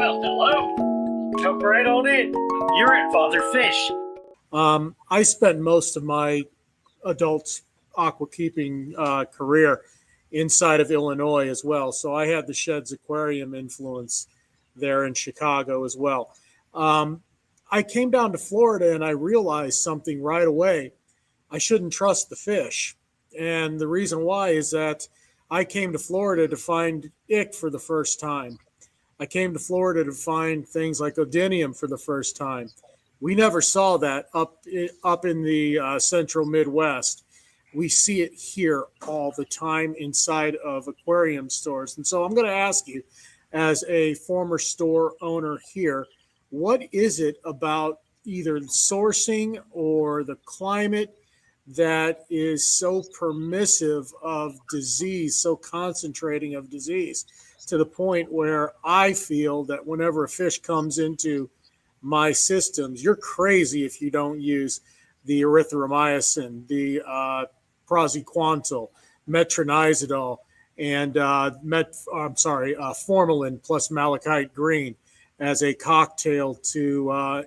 Well, hello. Come right on in. You're at Father Fish. I spent most of my adult aqua keeping career inside of Illinois as well. So I had the Sheds Aquarium influence there in Chicago as well. Um, I came down to Florida and I realized something right away. I shouldn't trust the fish. And the reason why is that I came to Florida to find ick for the first time. I came to Florida to find things like Odinium for the first time. We never saw that up in the central Midwest. We see it here all the time inside of aquarium stores. And so I'm going to ask you, as a former store owner here, what is it about either sourcing or the climate that is so permissive of disease, so concentrating of disease, to the point where I feel that whenever a fish comes into my systems, you're crazy if you don't use the erythromycin, the praziquantel, metronidazole, and formalin plus malachite green as a cocktail to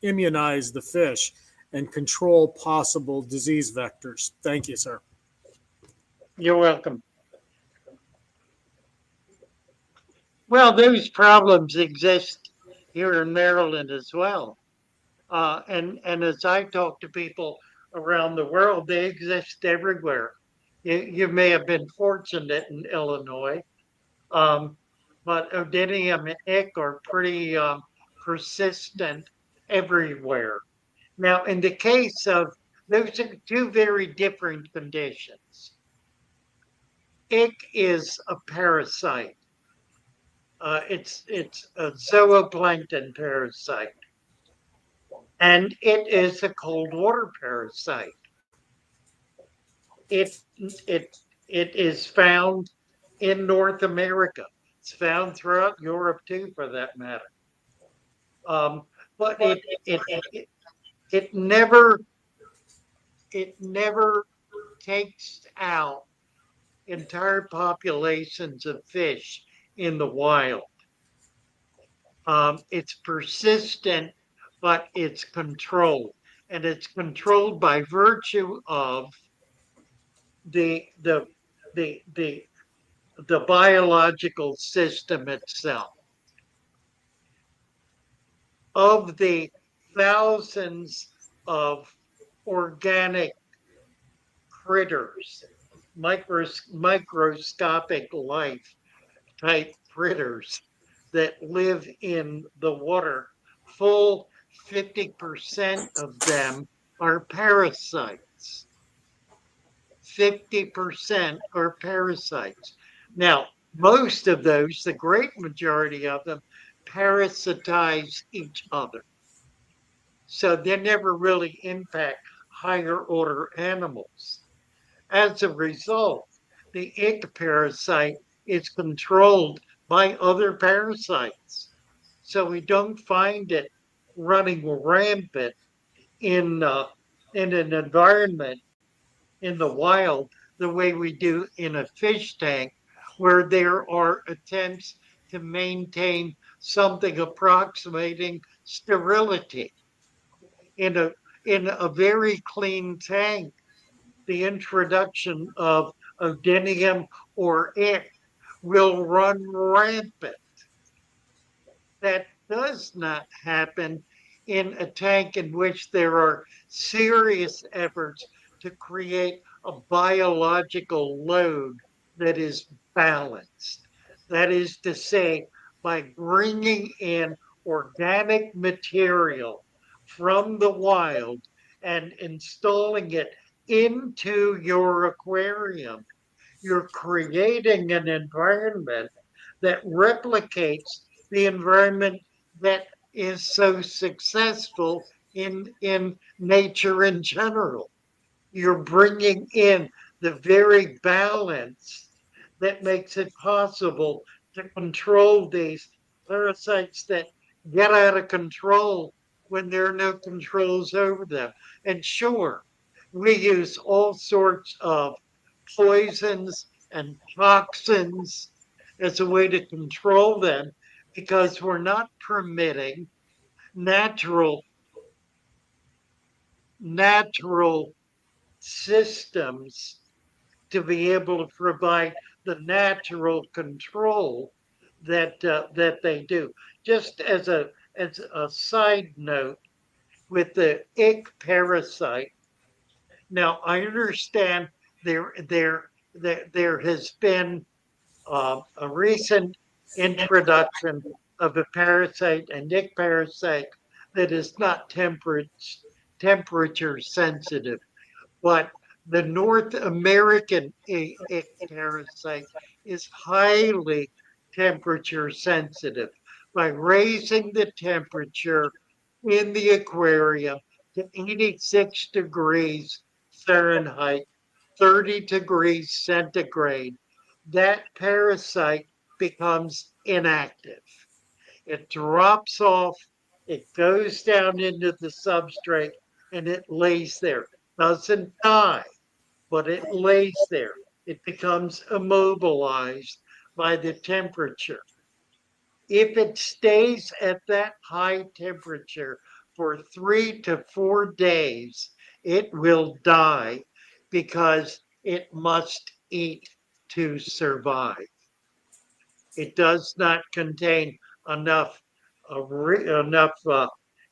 immunize the fish and control possible disease vectors. Thank you, sir. You're welcome. Well, those problems exist here in Maryland as well. And as I talk to people around the world, they exist everywhere. You may have been fortunate in Illinois, um, but Odinium and ick are pretty persistent everywhere. Now, in the case of those are two very different conditions. Ick is a parasite. It's a zooplankton parasite, and it is a cold water parasite. It it it is found in North America. It's found throughout Europe too, for that matter. Um, but it never it never takes out entire populations of fish in the wild. It's persistent, but it's controlled, and it's controlled by virtue of the the the the the biological system itself. Of the thousands of organic critters, microscopic life type critters that live in the water, full 50% of them are parasites. 50% are parasites. Now, most of those, the great majority of them, parasitize each other. So they never really impact higher order animals. As a result, the ick parasite is controlled by other parasites. So we don't find it running rampant in, uh, in an environment in the wild the way we do in a fish tank, where there are attempts to maintain something approximating sterility. In a in a very clean tank, the introduction of Odinium or ick will run rampant. That does not happen in a tank in which there are serious efforts to create a biological load that is balanced. That is to say, by bringing in organic material from the wild and installing it into your aquarium, you're creating an environment that replicates the environment that is so successful in nature in general. You're bringing in the very balance that makes it possible to control these parasites that get out of control when there are no controls over them. And sure, we use all sorts of poisons and toxins as a way to control them, because we're not permitting natural natural systems to be able to provide the natural control that they do. Just as a side note, with the ick parasite. Now I understand there has been a recent introduction of a parasite, a ick parasite, that is not temperature sensitive. But the North American parasite is highly temperature sensitive. By raising the temperature in the aquarium to 86 degrees Fahrenheit, 30 degrees centigrade, that parasite becomes inactive. It drops off, it goes down into the substrate, and it lays there. Doesn't die, but it lays there. It becomes immobilized by the temperature. If it stays at that high temperature for 3 to 4 days, it will die because it must eat to survive. It does not contain enough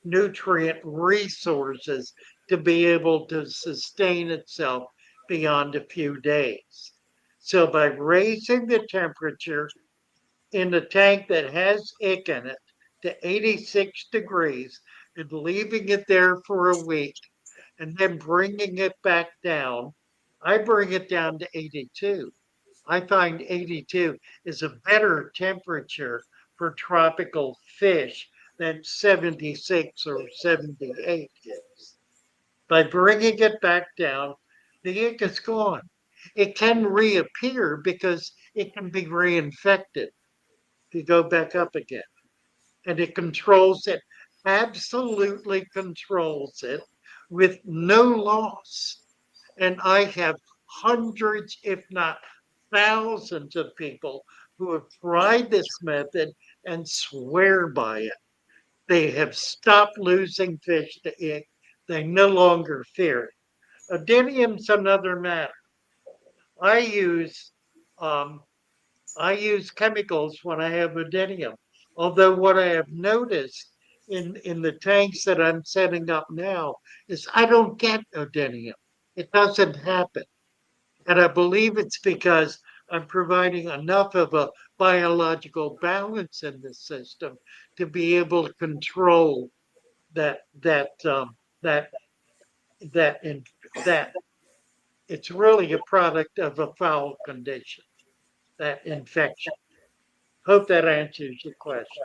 nutrient resources to be able to sustain itself beyond a few days. So by raising the temperature in the tank that has ick in it to 86 degrees and leaving it there for a week and then bringing it back down, I bring it down to 82. I find 82 is a better temperature for tropical fish than 76 or 78 is. By bringing it back down, the ink is gone. It can reappear because it can be reinfected to go back up again. And it controls it, absolutely controls it with no loss. And I have hundreds, if not thousands of people who have tried this method and swear by it. They have stopped losing fish to ick. They no longer fear it. Adenium's another matter. I use um, I use chemicals when I have adenium. Although what I have noticed in the tanks that I'm setting up now is I don't get adenium. It doesn't happen. And I believe it's because I'm providing enough of a biological balance in the system to be able to control that that that that in that it's really a product of a foul condition, that infection. Hope that answers your question.